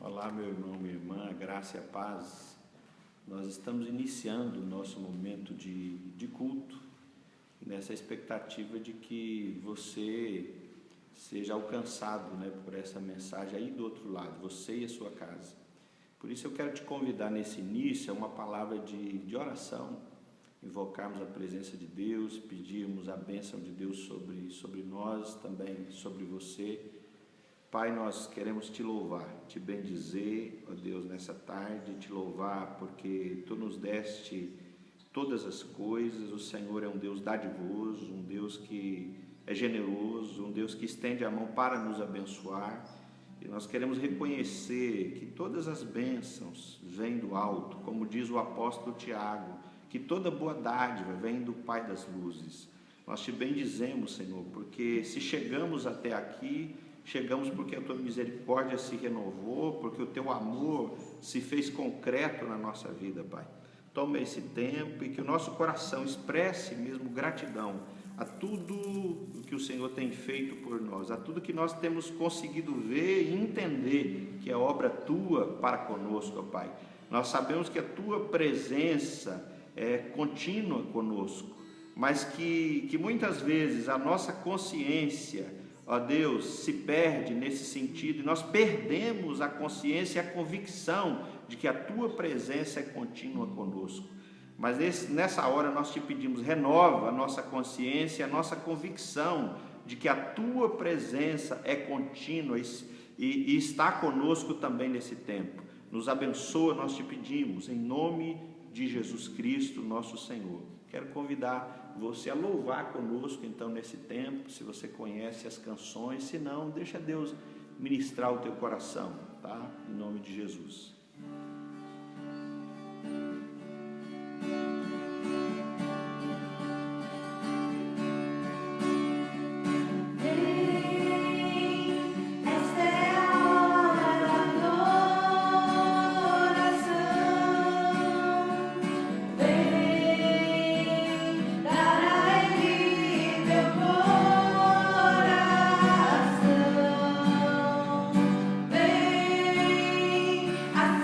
Olá, meu irmão, minha irmã, a graça e a paz. Nós estamos iniciando o nosso momento de culto, nessa expectativa de que você seja alcançado, por essa mensagem aí do outro lado, você e a sua casa. Por isso eu quero te convidar nesse início a uma palavra de oração, invocarmos a presença de Deus, pedirmos a bênção de Deus sobre nós, também sobre você. Pai, nós queremos te louvar, te bendizer, ó Deus, nessa tarde, te louvar porque Tu nos deste todas as coisas. O Senhor é um Deus dadivoso, um Deus que é generoso, um Deus que estende a mão para nos abençoar. E nós queremos reconhecer que todas as bênçãos vêm do alto, como diz o apóstolo Tiago, que toda boa dádiva vem do Pai das luzes. Nós te bendizemos, Senhor, porque se chegamos até aqui, chegamos porque a Tua misericórdia se renovou, porque o Teu amor se fez concreto na nossa vida, Pai. Toma esse tempo e que o nosso coração expresse mesmo gratidão a tudo o que o Senhor tem feito por nós, a tudo que nós temos conseguido ver e entender que é obra Tua para conosco, ó Pai. Nós sabemos que a Tua presença é contínua conosco, mas que muitas vezes a nossa consciência, ó Deus, se perde nesse sentido, e nós perdemos a consciência e a convicção de que a Tua presença é contínua conosco. Mas nessa hora nós te pedimos, renova a nossa consciência, a nossa convicção de que a Tua presença é contínua e está conosco também nesse tempo. Nos abençoa, nós te pedimos, em nome de Jesus Cristo, nosso Senhor. Quero convidar você a louvar conosco então nesse tempo, se você conhece as canções, se não, deixa Deus ministrar o teu coração, tá? Em nome de Jesus. Assim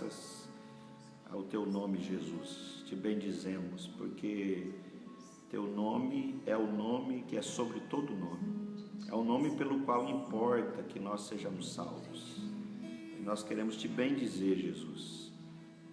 graças ao teu nome, Jesus. Te bendizemos, porque teu nome é o nome que é sobre todo nome. É o nome pelo qual importa que nós sejamos salvos. E nós queremos te bendizer, Jesus.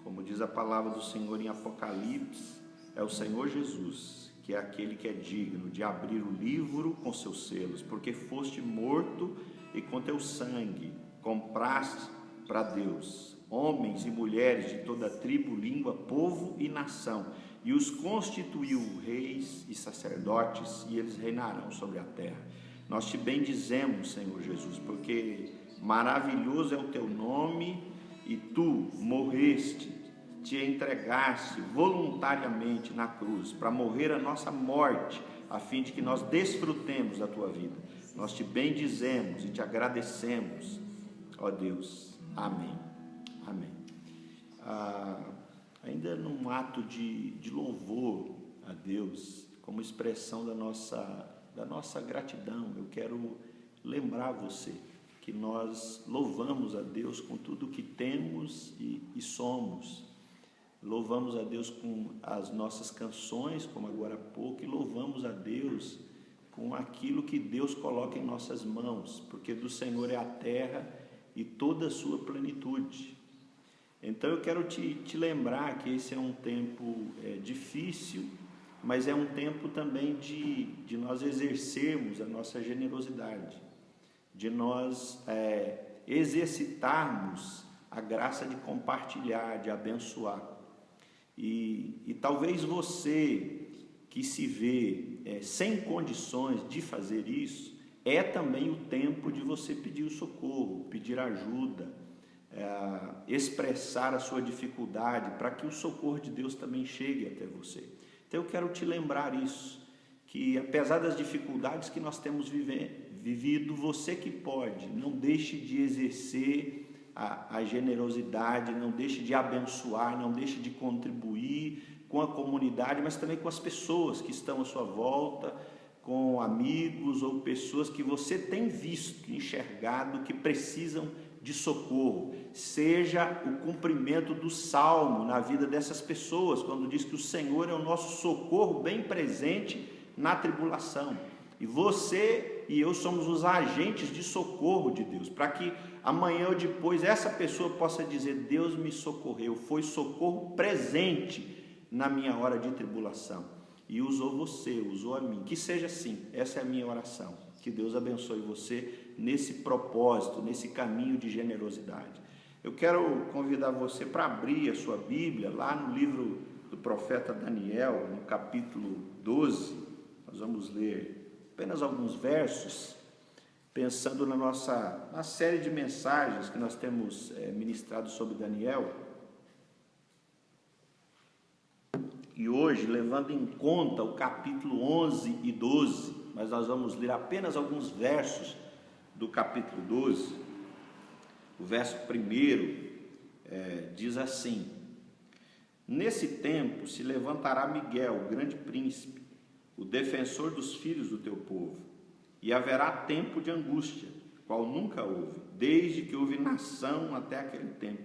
Como diz a palavra do Senhor em Apocalipse, é o Senhor Jesus que é aquele que é digno de abrir o livro com seus selos, porque foste morto e com teu sangue compraste para Deus homens e mulheres de toda tribo, língua, povo e nação, e os constituiu reis e sacerdotes, e eles reinarão sobre a terra. Nós te bendizemos, Senhor Jesus, porque maravilhoso é o teu nome, e tu morreste, te entregaste voluntariamente na cruz para morrer a nossa morte, a fim de que nós desfrutemos da tua vida. Nós te bendizemos e te agradecemos, ó Deus. Amém. Amém. Ainda num ato de louvor a Deus, como expressão da nossa gratidão, eu quero lembrar você que nós louvamos a Deus com tudo que temos e somos. Louvamos a Deus com as nossas canções, como agora há pouco, e louvamos a Deus com aquilo que Deus coloca em nossas mãos, porque do Senhor é a terra e toda a sua plenitude. Então eu quero te lembrar que esse é um tempo difícil, mas é um tempo também de nós exercermos a nossa generosidade, de nós exercitarmos a graça de compartilhar, de abençoar. E talvez você que se vê sem condições de fazer isso, é também o tempo de você pedir o socorro, pedir ajuda, expressar a sua dificuldade, para que o socorro de Deus também chegue até você. Então eu quero te lembrar isso, que apesar das dificuldades que nós temos vivido, você que pode, não deixe de exercer a generosidade, não deixe de abençoar, não deixe de contribuir com a comunidade, mas também com as pessoas que estão à sua volta, com amigos ou pessoas que você tem visto, enxergado, que precisam de socorro. Seja o cumprimento do salmo na vida dessas pessoas, quando diz que o Senhor é o nosso socorro bem presente na tribulação. E você e eu somos os agentes de socorro de Deus, para que amanhã ou depois essa pessoa possa dizer: Deus me socorreu, foi socorro presente na minha hora de tribulação, e usou você, usou a mim. Que seja assim, essa é a minha oração, que Deus abençoe você nesse propósito, nesse caminho de generosidade. Eu quero convidar você para abrir a sua Bíblia, lá no livro do profeta Daniel, no capítulo 12, nós vamos ler apenas alguns versos, pensando na série de mensagens que nós temos ministrado sobre Daniel. E hoje, levando em conta o capítulo 11 e 12, mas nós vamos ler apenas alguns versos do capítulo 12, o verso 1, diz assim: nesse tempo se levantará Miguel, o grande príncipe, o defensor dos filhos do teu povo, e haverá tempo de angústia, qual nunca houve, desde que houve nação até aquele tempo.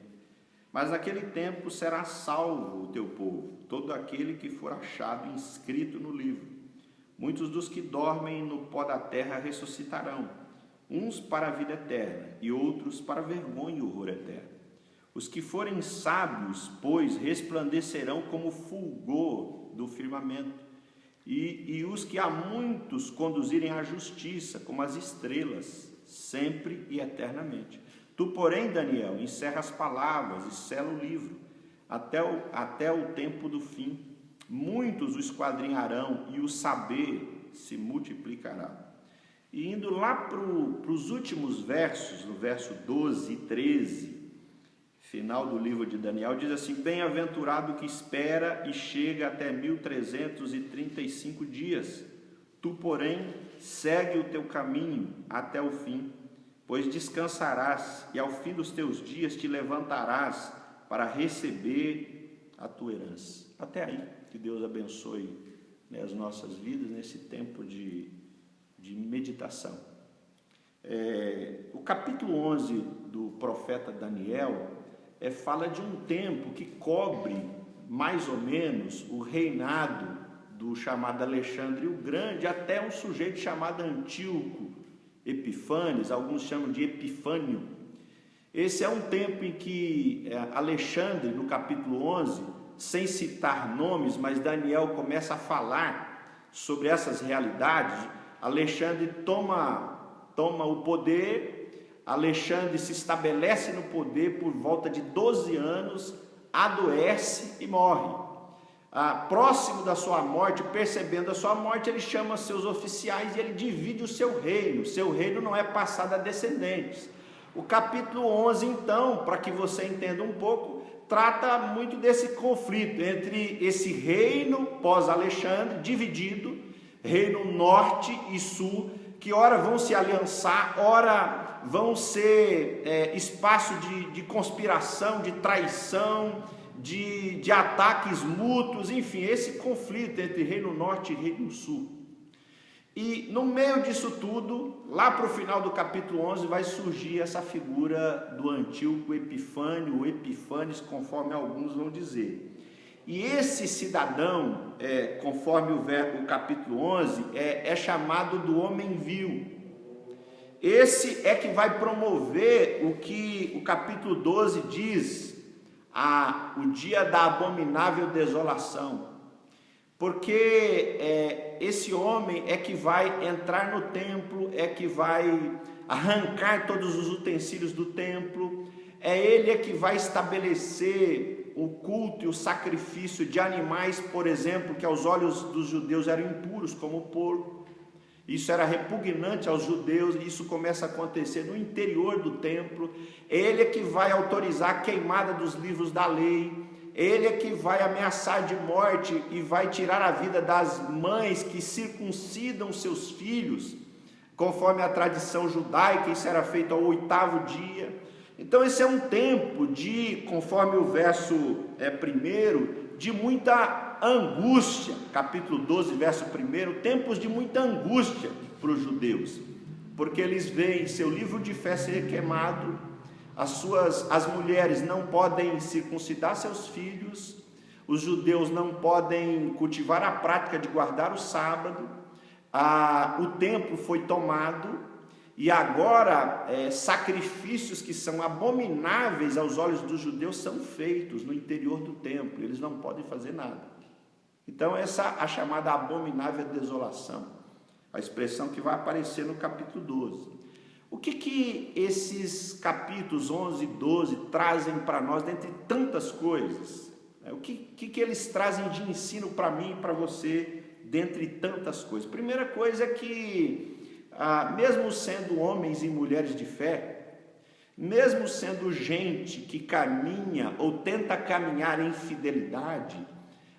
Mas naquele tempo será salvo o teu povo, todo aquele que for achado inscrito no livro. Muitos dos que dormem no pó da terra ressuscitarão, uns para a vida eterna e outros para a vergonha e horror eterno. Os que forem sábios, pois, resplandecerão como o fulgor do firmamento, e os que a muitos conduzirem à justiça, como as estrelas, sempre e eternamente. Tu, porém, Daniel, encerra as palavras e sela o livro, até o tempo do fim. Muitos o esquadrinharão e o saber se multiplicará. E indo lá para os últimos versos, no verso 12 e 13, final do livro de Daniel, diz assim: bem-aventurado que espera e chega até 1335 dias. Tu, porém, segue o teu caminho até o fim, pois descansarás e ao fim dos teus dias te levantarás para receber a tua herança. Até aí, que Deus abençoe, né, as nossas vidas nesse tempo de meditação. O capítulo 11 do profeta Daniel fala de um tempo que cobre mais ou menos o reinado do chamado Alexandre o Grande até um sujeito chamado Antíoco Epífanes, alguns chamam de Epifânio. Esse é um tempo em que Alexandre, no capítulo 11, sem citar nomes, mas Daniel começa a falar sobre essas realidades. Alexandre toma o poder. Alexandre se estabelece no poder por volta de 12 anos, adoece e morre. Próximo da sua morte, percebendo a sua morte, ele chama seus oficiais e ele divide o seu reino. Seu reino não é passado a descendentes. O capítulo 11, então, para que você entenda um pouco, trata muito desse conflito entre esse reino pós-Alexandre, dividido, reino norte e sul, que ora vão se aliançar, ora vão ser espaço de conspiração, de traição, de ataques mútuos, enfim, esse conflito entre Reino Norte e Reino Sul. E no meio disso tudo, lá para o final do capítulo 11, vai surgir essa figura do Antíoco Epifânio, ou Epifanes, conforme alguns vão dizer. E esse cidadão, conforme o capítulo 11, é chamado do homem vil. Esse é que vai promover o que o capítulo 12 diz, o dia da abominável desolação. Porque esse homem é que vai entrar no templo, é que vai arrancar todos os utensílios do templo, ele é que vai estabelecer o culto e o sacrifício de animais, por exemplo, que aos olhos dos judeus eram impuros, como o porco. Isso era repugnante aos judeus, e isso começa a acontecer no interior do templo. Ele é que vai autorizar a queimada dos livros da lei, ele é que vai ameaçar de morte e vai tirar a vida das mães que circuncidam seus filhos, conforme a tradição judaica. Isso era feito ao 8º dia. Então esse é um tempo conforme o verso 1, de muita angústia. Capítulo 12, verso 1, tempos de muita angústia para os judeus, porque eles veem seu livro de fé ser queimado, as mulheres não podem circuncidar seus filhos, os judeus não podem cultivar a prática de guardar o sábado, o templo foi tomado, e agora sacrifícios que são abomináveis aos olhos dos judeus são feitos no interior do templo, eles não podem fazer nada. Então essa é a chamada abominável desolação, a expressão que vai aparecer no capítulo 12. O que esses capítulos 11 e 12 trazem para nós, dentre tantas coisas? O que eles trazem de ensino para mim e para você, dentre tantas coisas? Primeira coisa é que, mesmo sendo homens e mulheres de fé, mesmo sendo gente que caminha ou tenta caminhar em fidelidade,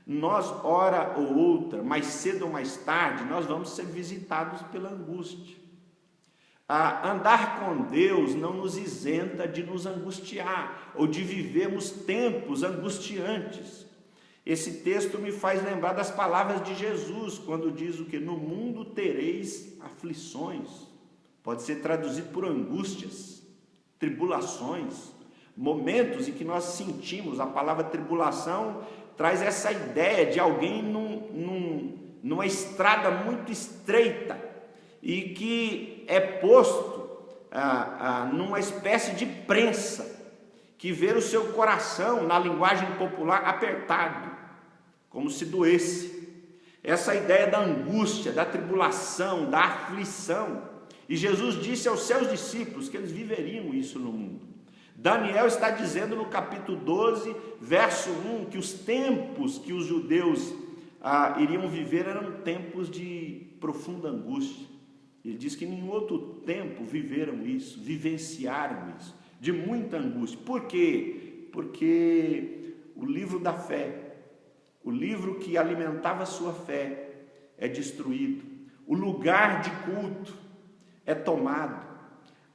nós, hora ou outra, mais cedo ou mais tarde, nós vamos ser visitados pela angústia. Andar com Deus não nos isenta de nos angustiar ou de vivermos tempos angustiantes. Esse texto me faz lembrar das palavras de Jesus, quando diz o que? No mundo tereis aflições. Pode ser traduzido por angústias, tribulações, momentos em que nós sentimos. A palavra tribulação traz essa ideia de alguém numa estrada muito estreita e que é posto numa espécie de prensa, que vê o seu coração, na linguagem popular, apertado, como se doesse. Essa ideia da angústia, da tribulação, da aflição. E Jesus disse aos seus discípulos que eles viveriam isso no mundo. Daniel está dizendo no capítulo 12, verso 1, que os tempos que os judeus iriam viver eram tempos de profunda angústia. Ele diz que em nenhum outro tempo viveram isso, vivenciaram isso, de muita angústia. Por quê? Porque o livro da fé, o livro que alimentava a sua fé, é destruído. O lugar de culto é tomado.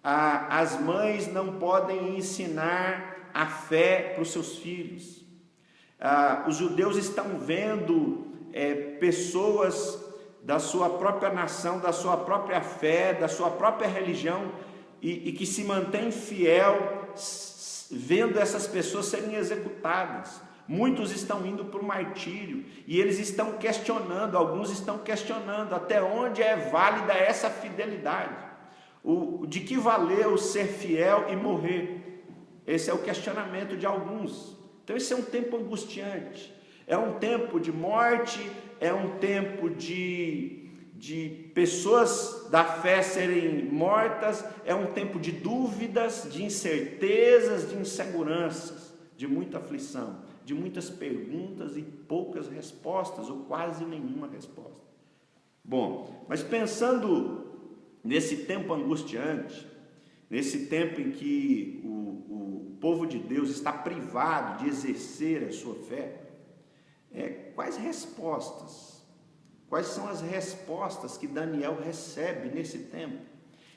As mães não podem ensinar a fé para os seus filhos. Os judeus estão vendo pessoas da sua própria nação, da sua própria fé, da sua própria religião, e que se mantém fiel, vendo essas pessoas serem executadas. Muitos estão indo para o martírio, e eles estão questionando, alguns estão questionando até onde é válida essa fidelidade. De que valeu ser fiel e morrer? Esse é o questionamento de alguns. Então esse é um tempo angustiante, é um tempo de morte, é um tempo de pessoas da fé serem mortas, é um tempo de dúvidas, de incertezas, de inseguranças, de muita aflição, de muitas perguntas e poucas respostas, ou quase nenhuma resposta. Bom, mas pensando nesse tempo angustiante, nesse tempo em que o povo de Deus está privado de exercer a sua fé, quais são as respostas que Daniel recebe nesse tempo,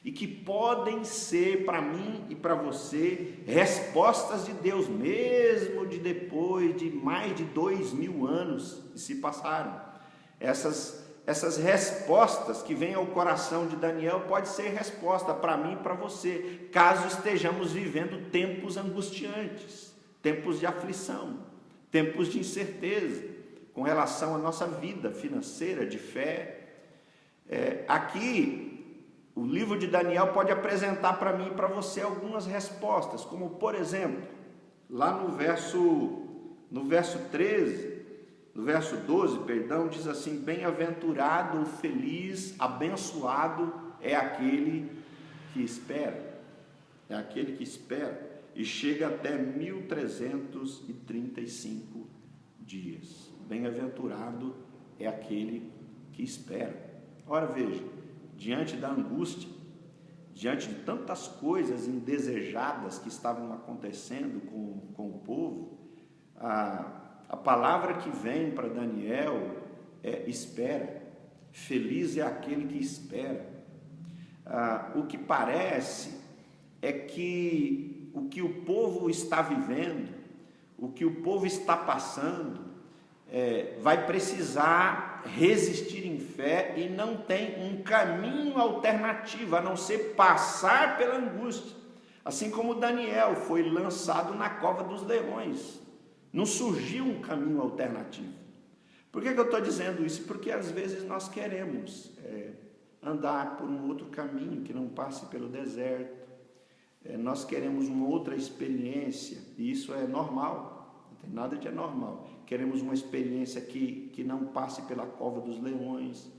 e que podem ser para mim e para você respostas de Deus, mesmo depois de mais de 2000 anos que se passaram. Essas respostas que vêm ao coração de Daniel pode ser resposta para mim e para você, caso estejamos vivendo tempos angustiantes, tempos de aflição, tempos de incerteza com relação à nossa vida financeira, de fé. Aqui, o livro de Daniel pode apresentar para mim e para você algumas respostas, como por exemplo, lá no verso 13, no verso 12, diz assim: bem-aventurado, feliz, abençoado é aquele que espera. É aquele que espera e chega até 1335 dias. Bem-aventurado é aquele que espera. Ora, veja, diante da angústia, diante de tantas coisas indesejadas que estavam acontecendo com o povo, a palavra que vem para Daniel é espera. Feliz é aquele que espera. O que parece é que o que o povo está vivendo, o que o povo está passando, vai precisar resistir em fé, e não tem um caminho alternativo a não ser passar pela angústia. Assim como Daniel foi lançado na cova dos leões, não surgiu um caminho alternativo. Por que eu estou dizendo isso? Porque às vezes nós queremos andar por um outro caminho que não passe pelo deserto. Nós queremos uma outra experiência, e isso é normal, não tem nada de anormal. Queremos uma experiência que não passe pela cova dos leões,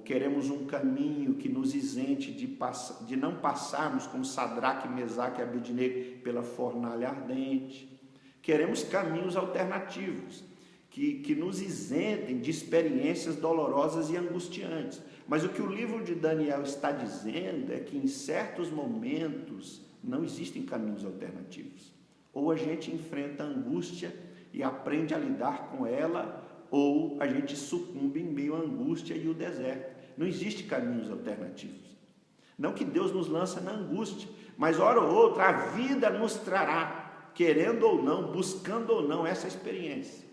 queremos um caminho que nos isente de não passarmos como Sadraque, Mesaque e Abednego pela fornalha ardente. Queremos caminhos alternativos, que nos isentem de experiências dolorosas e angustiantes. Mas o que o livro de Daniel está dizendo é que em certos momentos não existem caminhos alternativos. Ou a gente enfrenta a angústia e aprende a lidar com ela, ou a gente sucumbe em meio à angústia e o deserto. Não existe caminhos alternativos. Não que Deus nos lança na angústia, mas hora ou outra a vida nos trará, querendo ou não, buscando ou não, essa experiência.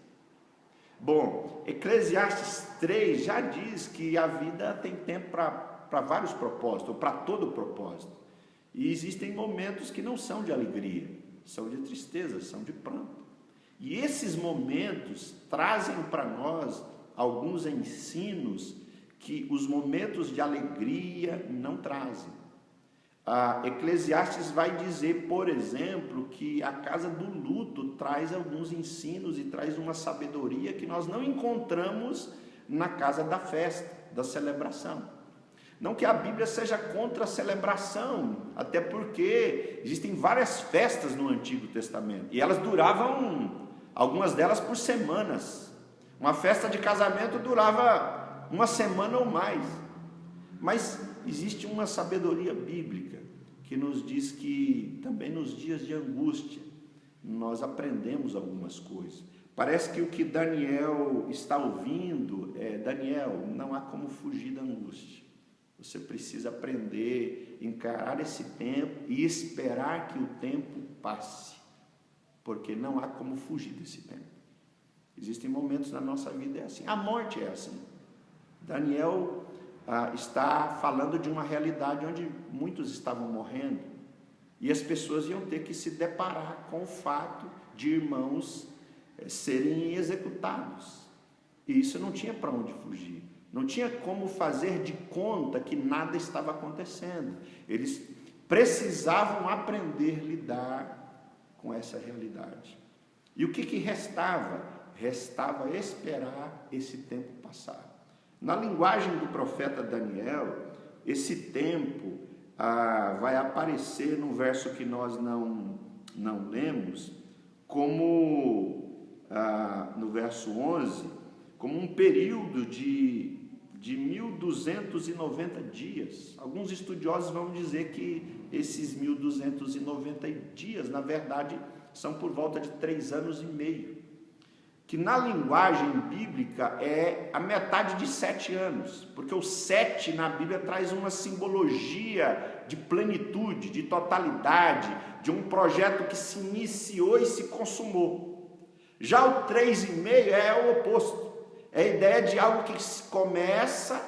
Bom, Eclesiastes 3 já diz que a vida tem tempo para vários propósitos, ou para todo propósito. E existem momentos que não são de alegria, são de tristeza, são de pranto. E esses momentos trazem para nós alguns ensinos que os momentos de alegria não trazem. Eclesiastes vai dizer, por exemplo, que a casa do luto traz alguns ensinos e traz uma sabedoria que nós não encontramos na casa da festa, da celebração. Não que a Bíblia seja contra a celebração, até porque existem várias festas no Antigo Testamento, e elas duravam, algumas delas por semanas. Uma festa de casamento durava uma semana ou mais, mas existe uma sabedoria bíblica que nos diz que também nos dias de angústia nós aprendemos algumas coisas. Parece que o que Daniel está ouvindo é: Daniel, não há como fugir da angústia. Você precisa aprender, encarar esse tempo e esperar que o tempo passe, porque não há como fugir desse tempo. Existem momentos na nossa vida é assim, a morte é assim. Daniel está falando de uma realidade onde muitos estavam morrendo e as pessoas iam ter que se deparar com o fato de irmãos serem executados, e isso não tinha para onde fugir, não tinha como fazer de conta que nada estava acontecendo. Eles precisavam aprender a lidar com essa realidade. E o que restava? Restava esperar esse tempo passar. Na linguagem do profeta Daniel, esse tempo vai aparecer no verso que nós não lemos, como no verso 11, como um período de 1290 dias. Alguns estudiosos vão dizer que esses 1290 dias, na verdade, são por volta de 3 anos e meio. Que na linguagem bíblica é a metade de 7 anos, porque o 7 na Bíblia traz uma simbologia de plenitude, de totalidade, de um projeto que se iniciou e se consumou. Já o 3,5 é o oposto, é a ideia de algo que se começa,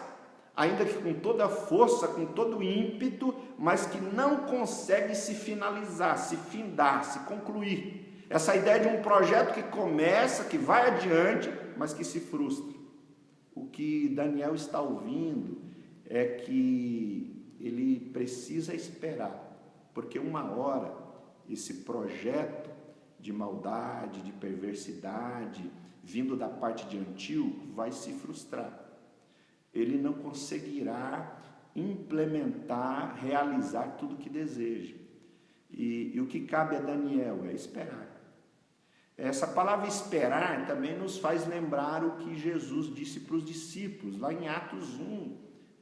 ainda que com toda a força, com todo o ímpeto, mas que não consegue se finalizar, se findar, se concluir. Essa ideia de um projeto que começa, que vai adiante, mas que se frustra. O que Daniel está ouvindo é que ele precisa esperar, porque uma hora esse projeto de maldade, de perversidade, vindo da parte de Antíoco, vai se frustrar. Ele não conseguirá implementar, realizar tudo o que deseja. E o que cabe a Daniel é esperar. Essa palavra esperar também nos faz lembrar o que Jesus disse para os discípulos, lá em Atos 1,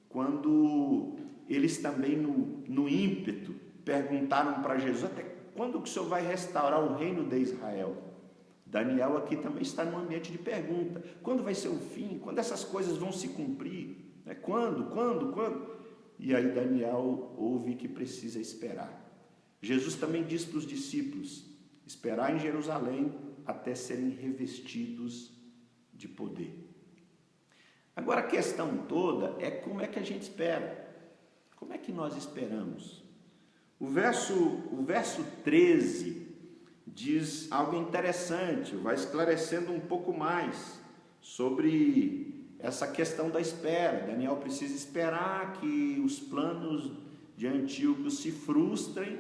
quando eles também no ímpeto perguntaram para Jesus: até quando que o Senhor vai restaurar o reino de Israel? Daniel aqui também está num ambiente de pergunta: quando vai ser o fim? Quando essas coisas vão se cumprir? Quando? E aí Daniel ouve que precisa esperar. Jesus também diz para os discípulos: esperar em Jerusalém até serem revestidos de poder. Agora a questão toda é como é que a gente espera. Como é que nós esperamos? O verso 13 diz algo interessante, vai esclarecendo um pouco mais sobre essa questão da espera. Daniel precisa esperar que os planos de Antíoco se frustrem,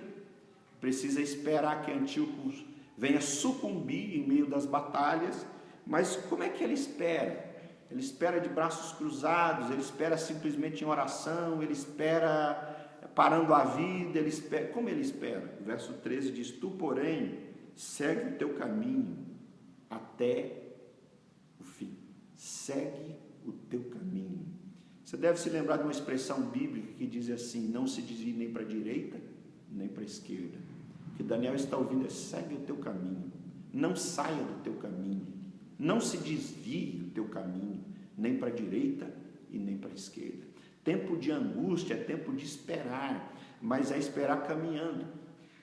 precisa esperar que Antíoco venha sucumbir em meio das batalhas. Mas como é que ele espera? Ele espera de braços cruzados, ele espera simplesmente em oração, ele espera parando a vida, ele espera. Como ele espera? O verso 13 diz: tu, porém, segue o teu caminho até o fim. Segue o teu caminho. Você deve se lembrar de uma expressão bíblica que diz assim: não se desvie nem para a direita, nem para a esquerda. O que Daniel está ouvindo é: segue o teu caminho, não saia do teu caminho, não se desvie do teu caminho, nem para a direita e nem para a esquerda. Tempo de angústia é tempo de esperar, mas é esperar caminhando,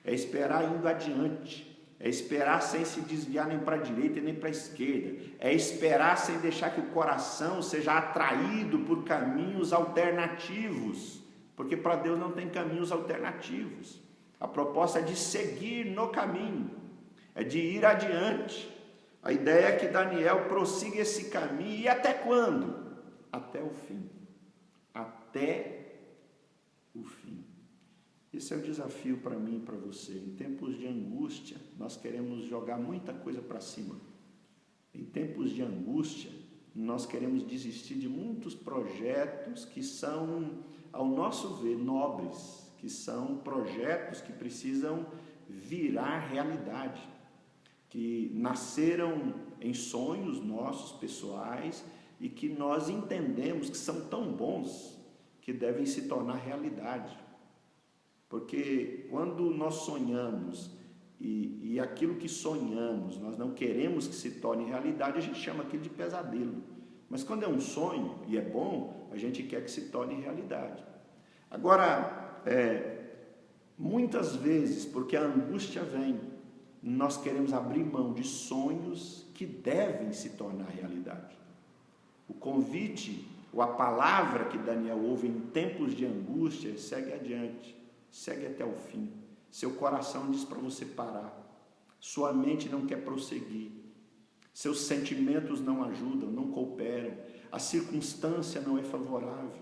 é esperar indo adiante, é esperar sem se desviar nem para a direita nem para a esquerda, é esperar sem deixar que o coração seja atraído por caminhos alternativos, porque para Deus não tem caminhos alternativos. A proposta é de seguir no caminho, é de ir adiante. A ideia é que Daniel prossiga esse caminho, e até quando? Até o fim. Até o fim. Esse é o desafio para mim e para você. Em tempos de angústia, nós queremos jogar muita coisa para cima. Em tempos de angústia, nós queremos desistir de muitos projetos que são, ao nosso ver, nobres, que são projetos que precisam virar realidade, que nasceram em sonhos nossos pessoais e que nós entendemos que são tão bons que devem se tornar realidade. Porque quando nós sonhamos e aquilo que sonhamos nós não queremos que se torne realidade, a gente chama aquilo de pesadelo. Mas quando é um sonho e é bom, a gente quer que se torne realidade. Agora, muitas vezes, porque a angústia vem, nós queremos abrir mão de sonhos que devem se tornar realidade. O convite, ou a palavra que Daniel ouve em tempos de angústia, segue adiante, segue até o fim. Seu coração diz para você parar, sua mente não quer prosseguir, seus sentimentos não ajudam, não cooperam, a circunstância não é favorável,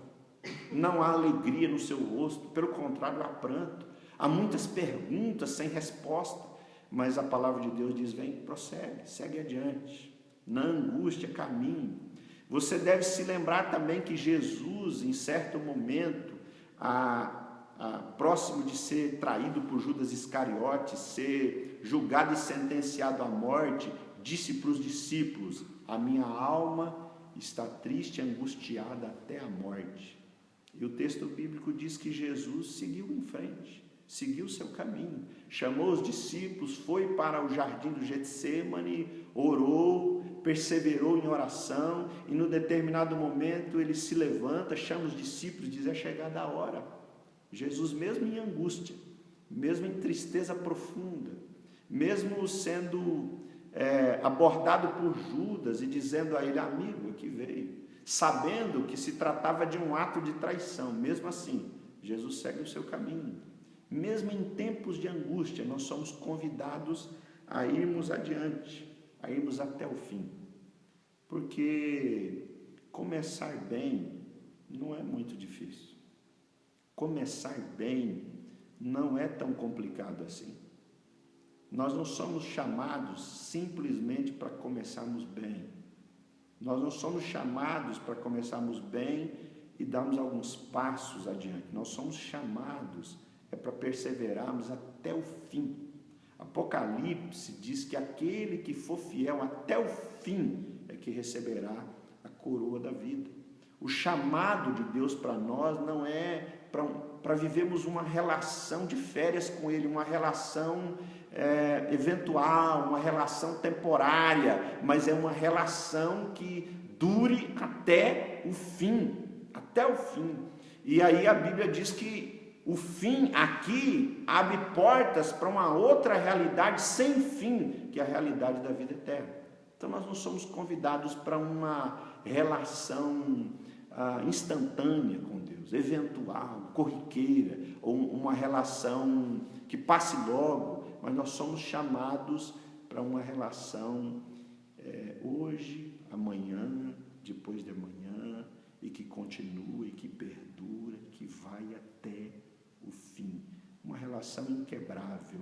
não há alegria no seu rosto, pelo contrário, há pranto, há muitas perguntas sem resposta, mas a palavra de Deus diz: vem, prossegue, segue adiante, na angústia caminhe. Você deve se lembrar também que Jesus, em certo momento, próximo de ser traído por Judas Iscariotes, ser julgado e sentenciado à morte, disse para os discípulos: a minha alma está triste e angustiada até a morte. E o texto bíblico diz que Jesus seguiu em frente, seguiu o seu caminho, chamou os discípulos, foi para o jardim do Getsêmani, orou, perseverou em oração, e num determinado momento ele se levanta, chama os discípulos e diz: é chegada a hora. Jesus, mesmo em angústia, mesmo em tristeza profunda, mesmo sendo abordado por Judas e dizendo a ele: amigo, aqui veio, sabendo que se tratava de um ato de traição, mesmo assim, Jesus segue o seu caminho. Mesmo em tempos de angústia, nós somos convidados a irmos adiante, a irmos até o fim, porque começar bem não é muito difícil, começar bem não é tão complicado assim. Nós não somos chamados simplesmente para começarmos bem, nós não somos chamados para começarmos bem e darmos alguns passos adiante, nós somos chamados para perseverarmos até o fim. Apocalipse diz que aquele que for fiel até o fim é que receberá a coroa da vida. O chamado de Deus para nós não é para vivermos uma relação de férias com Ele, uma relação eventual, uma relação temporária, mas é uma relação que dure até o fim, até o fim. E aí a Bíblia diz que o fim aqui abre portas para uma outra realidade sem fim, que é a realidade da vida eterna. Então nós não somos convidados para uma relação instantânea com Deus, eventual, corriqueira, ou uma relação que passe logo, mas nós somos chamados para uma relação hoje, amanhã, depois de amanhã, e que continua, e que perdura, que vai até o fim. Uma relação inquebrável,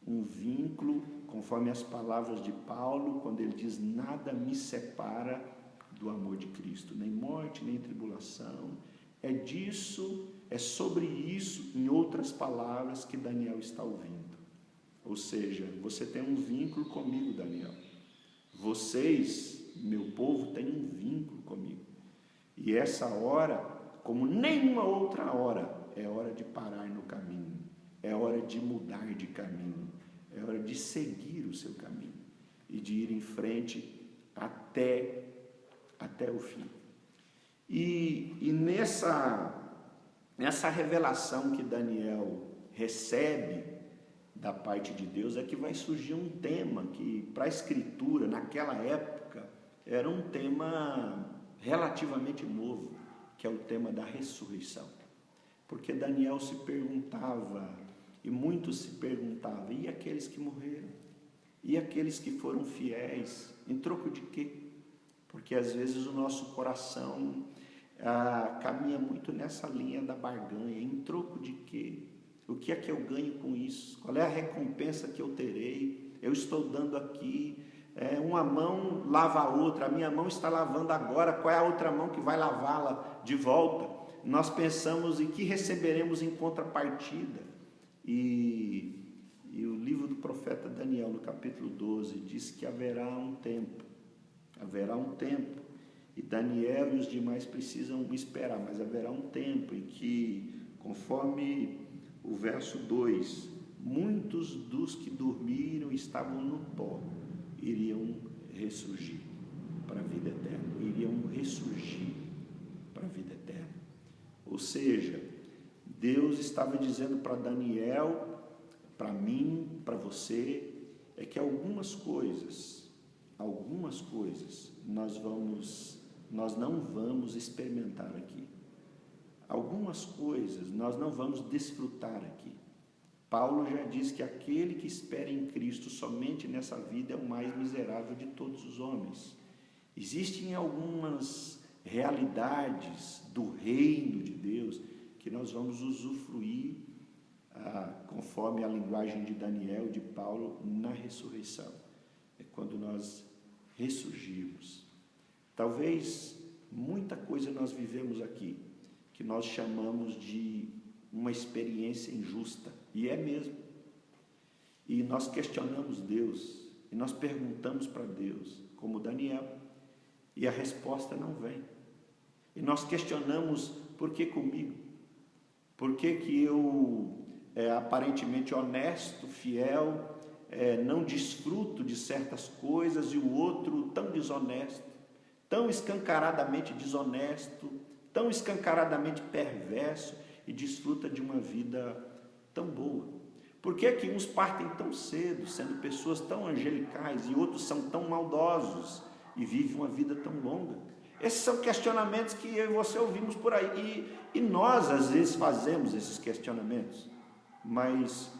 um vínculo, conforme as palavras de Paulo, quando ele diz: nada me separa do amor de Cristo, nem morte, nem tribulação. É disso, é sobre isso, em outras palavras, que Daniel está ouvindo. Ou seja, você tem um vínculo comigo, Daniel. Vocês, meu povo, têm um vínculo comigo. E essa hora, como nenhuma outra hora, é hora de parar no caminho, é hora de mudar de caminho, é hora de seguir o seu caminho e de ir em frente até o fim. E nessa revelação que Daniel recebe da parte de Deus é que vai surgir um tema que para a Escritura, naquela época, era um tema relativamente novo, que é o tema da ressurreição. Porque Daniel se perguntava, e muitos se perguntavam, e aqueles que morreram? E aqueles que foram fiéis? Em troco de quê? Porque às vezes o nosso coração caminha muito nessa linha da barganha. Em troco de quê? O que é que eu ganho com isso? Qual é a recompensa que eu terei? Eu estou dando aqui, uma mão lava a outra, a minha mão está lavando agora, qual é a outra mão que vai lavá-la de volta? Nós pensamos em que receberemos em contrapartida. E o livro do profeta Daniel, no capítulo 12, diz que haverá um tempo, e Daniel e os demais precisam esperar, mas haverá um tempo em que, conforme o verso 2, muitos dos que dormiram e estavam no pó iriam ressurgir para a vida eterna, ou seja, Deus estava dizendo para Daniel, para mim, para você, é que algumas coisas nós não vamos experimentar aqui. Algumas coisas nós não vamos desfrutar aqui. Paulo já diz que aquele que espera em Cristo somente nessa vida é o mais miserável de todos os homens. Existem algumas realidades do reino de Deus que nós vamos usufruir, conforme a linguagem de Daniel e de Paulo, na ressurreição. É quando nós ressurgirmos. Talvez muita coisa nós vivemos aqui, que nós chamamos de uma experiência injusta, e é mesmo. E nós questionamos Deus, e nós perguntamos para Deus, como Daniel, e a resposta não vem. E nós questionamos, por que comigo? Por que eu, aparentemente honesto, fiel, não desfruto de certas coisas, e o outro tão desonesto, tão escancaradamente desonesto, tão escancaradamente perverso, e desfruta de uma vida tão boa? Por que que uns partem tão cedo, sendo pessoas tão angelicais, e outros são tão maldosos e vivem uma vida tão longa? Esses são questionamentos que eu e você ouvimos por aí, e nós às vezes fazemos esses questionamentos, mas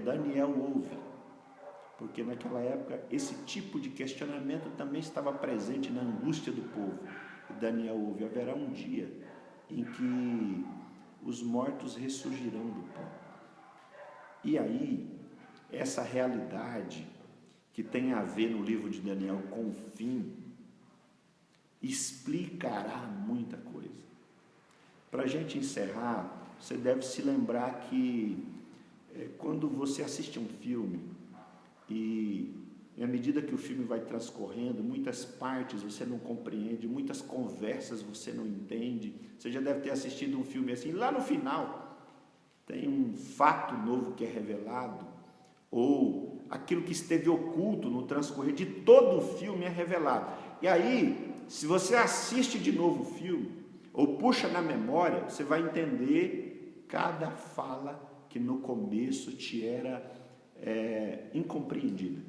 Daniel ouve, porque naquela época esse tipo de questionamento também estava presente na angústia do povo. E Daniel ouve, haverá um dia em que os mortos ressurgirão do pó. E aí, essa realidade que tem a ver no livro de Daniel com o fim, explicará muita coisa. Para a gente encerrar, você deve se lembrar que quando você assiste um filme e à medida que o filme vai transcorrendo, muitas partes você não compreende, muitas conversas você não entende. Você já deve ter assistido um filme assim, lá no final tem um fato novo que é revelado, ou aquilo que esteve oculto no transcorrer de todo o filme é revelado. E aí, se você assiste de novo o filme, ou puxa na memória, você vai entender cada fala que no começo te era incompreendida.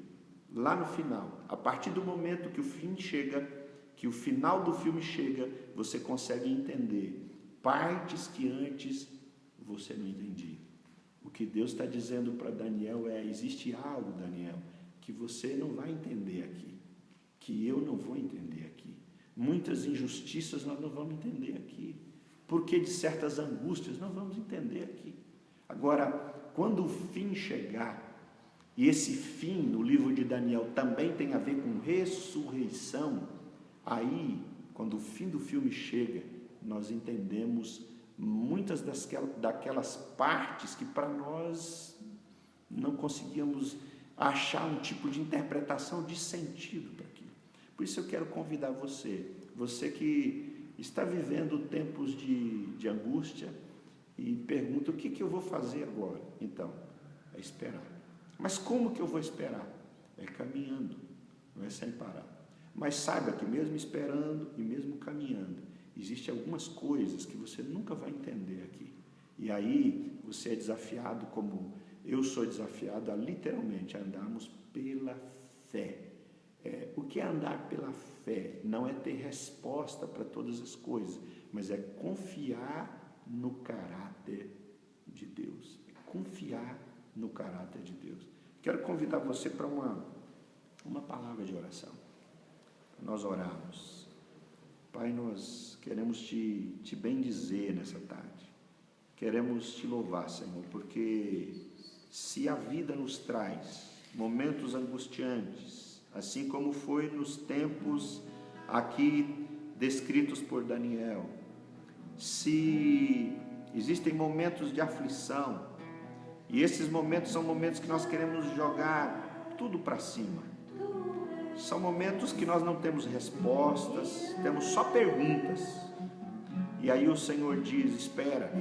Lá no final, a partir do momento que o fim chega, que o final do filme chega, você consegue entender partes que antes você não entendia. O que Deus está dizendo para Daniel existe algo, Daniel, que você não vai entender aqui, que eu não vou entender aqui. Muitas injustiças nós não vamos entender aqui, porque de certas angústias nós vamos entender aqui. Agora, quando o fim chegar, e esse fim no livro de Daniel também tem a ver com ressurreição, aí, quando o fim do filme chega, nós entendemos muitas daquelas partes que para nós não conseguíamos achar um tipo de interpretação de sentido para aquilo. Por isso eu quero convidar você que está vivendo tempos de angústia e pergunta, o que eu vou fazer agora? Então, é esperar. Mas como que eu vou esperar? É caminhando, não é sem parar. Mas saiba que mesmo esperando e mesmo caminhando, existem algumas coisas que você nunca vai entender aqui. E aí você é desafiado, como eu sou desafiado, a literalmente andarmos pela fé. O que é andar pela fé? Não é ter resposta para todas as coisas, mas é confiar no caráter de Deus. Confiar no caráter de Deus. Quero convidar você para uma palavra de oração. Nós oramos. Pai, nós queremos te bendizer nessa tarde. Queremos te louvar, Senhor, porque se a vida nos traz momentos angustiantes, assim como foi nos tempos aqui descritos por Daniel, se existem momentos de aflição, e esses momentos são momentos que nós queremos jogar tudo para cima, são momentos que nós não temos respostas, temos só perguntas, e aí o Senhor diz, espera.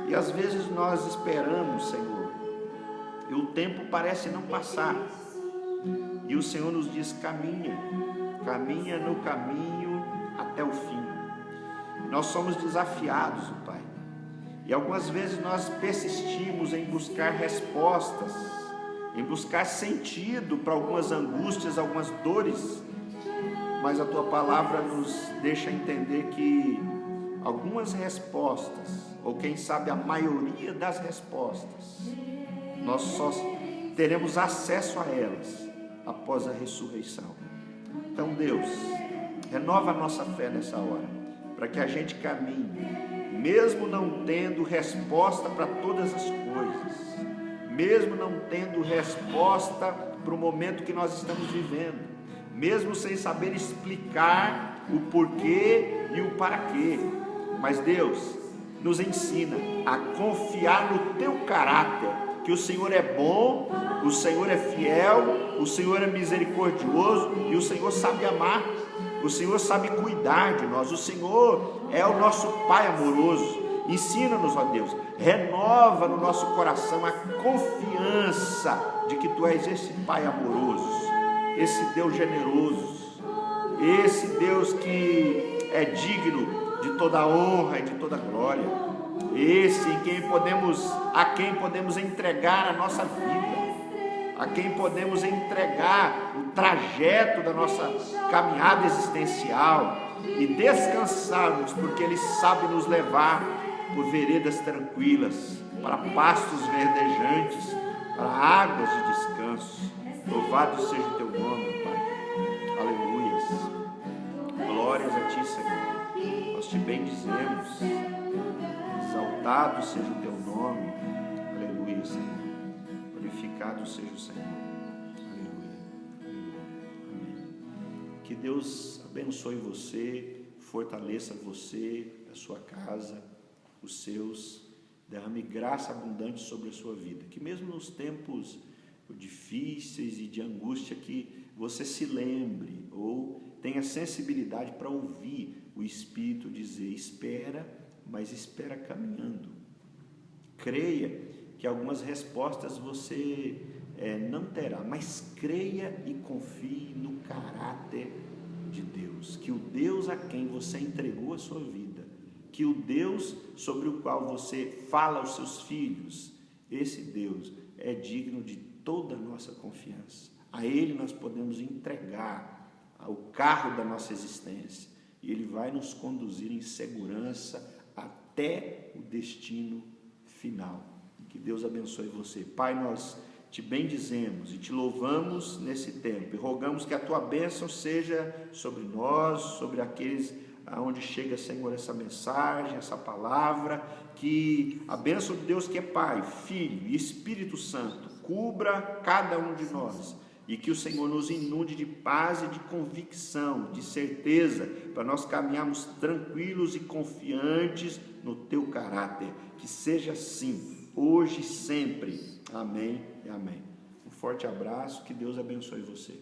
E às vezes nós esperamos, Senhor, e o tempo parece não passar, e o Senhor nos diz, caminha no caminho até o fim. Nós somos desafiados, Pai, e algumas vezes nós persistimos em buscar respostas, em buscar sentido para algumas angústias, algumas dores, mas a Tua palavra nos deixa entender que algumas respostas, ou quem sabe a maioria das respostas, nós só teremos acesso a elas após a ressurreição. Então, Deus, renova a nossa fé nessa hora, para que a gente caminhe, mesmo não tendo resposta para todas as coisas, mesmo não tendo resposta para o momento que nós estamos vivendo, mesmo sem saber explicar o porquê e o para quê, mas Deus, nos ensina a confiar no Teu caráter, que o Senhor é bom, o Senhor é fiel, o Senhor é misericordioso e o Senhor sabe amar, o Senhor sabe cuidar de nós, o Senhor é o nosso Pai amoroso. Ensina-nos, ó Deus, renova no nosso coração a confiança de que Tu és esse Pai amoroso, esse Deus generoso, esse Deus que é digno de toda honra e de toda glória, esse a quem podemos entregar a nossa vida, a quem podemos entregar o trajeto da nossa caminhada existencial e descansarmos, porque Ele sabe nos levar por veredas tranquilas, para pastos verdejantes, para águas de descanso. Louvado seja o Teu nome, Pai. Aleluias. Glórias a Ti, Senhor. Nós Te bendizemos. Exaltado seja o Teu nome. Aleluia, Senhor. Glorificado seja o Senhor. Aleluia. Amém. Que Deus abençoe você, fortaleça você, a sua casa, os seus, derrame graça abundante sobre a sua vida, que mesmo nos tempos difíceis e de angústia, que você se lembre ou tenha sensibilidade para ouvir o Espírito dizer, espera, mas espera caminhando. Creia que algumas respostas você não terá, mas creia e confie no caráter de Deus, que o Deus a quem você entregou a sua vida, que o Deus sobre o qual você fala aos seus filhos, esse Deus é digno de toda a nossa confiança. A Ele nós podemos entregar o carro da nossa existência e Ele vai nos conduzir em segurança até o destino final. Que Deus abençoe você. Pai, nós Te bendizemos e Te louvamos nesse tempo e rogamos que a Tua bênção seja sobre nós, sobre aqueles aonde chega, Senhor, essa mensagem, essa palavra, que a bênção de Deus que é Pai, Filho e Espírito Santo cubra cada um de nós e que o Senhor nos inunde de paz e de convicção, de certeza, para nós caminharmos tranquilos e confiantes no Teu caráter. Que seja assim, hoje e sempre. Amém e amém. Um forte abraço, que Deus abençoe você.